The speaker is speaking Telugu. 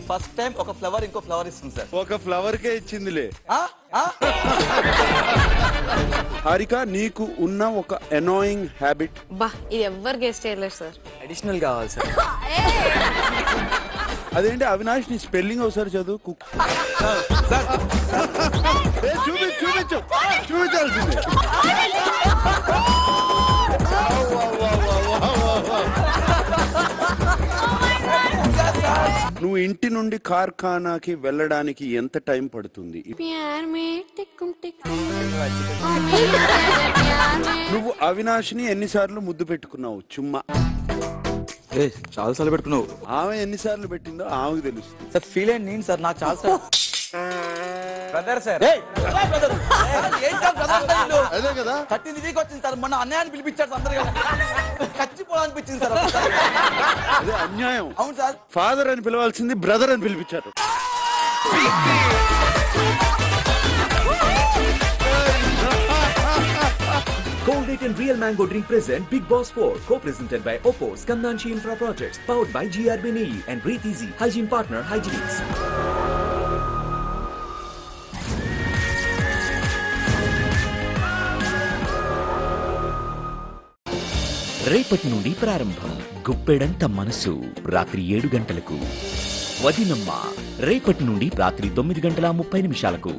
ఫస్ట్ టైం ఒక ఫ్లవర్ ఇంకో ఫ్లవర్ ఇస్తుంది సార్. ఒక ఫ్లవర్ కే ఇచ్చిందిలే. హారిక, నీకు ఉన్న ఒక అనాయింగ్ హ్యాబిట్? బా, ఇది ఎవ్వరు గెస్ట్ చేయలేరు సార్. అడిషనల్ కావాలి సార్. అదేంటి అవినాష్, నీ స్పెల్లింగ్ ఒకసారి చదువు. చూపించాల్సిందే. నువ్వు ఇంటి నుండి కార్ఖానాకి వెళ్ళడానికి ఎంత టైం పడుతుంది? నువ్వు అవినాష్ని ఎన్నిసార్లు ముద్దు పెట్టుకున్నావు? చుమ్మా చాలా సార్లు పెట్టుకున్నావు. ఆమె ఎన్నిసార్లు పెట్టిందో ఆమెకు తెలుస్తుంది సార్. ఫీల్ అయ్యింది నేను సార్, నాకు చాలా సార్. Brother sir. అదే కదా 13th వీక్ వచ్చింది సార్. మొన్న అన్యాయాన్ని పిలిపించారు అందరు, ఖచ్చిపోవాలనిపించింది సార్. అదే అన్యాయం. అవును సార్. ఫాదర్ అని పిలవాల్సింది బ్రదర్ అని పిలిపించారు. Colgate and Real Mango Drink present Big Boss 4, co-presented by Oppo, Skandanshi Infra Projects, powered by GRBNE and Breathe Easy, hygiene partner Hygienics. రేపటి నుండి ప్రారంభం. గుప్పెడంత మనసు రాత్రి 7 గంటలకు. వదినమ్మ రేపటి నుండి రాత్రి 9 గంటల 30 నిమిషాలకు.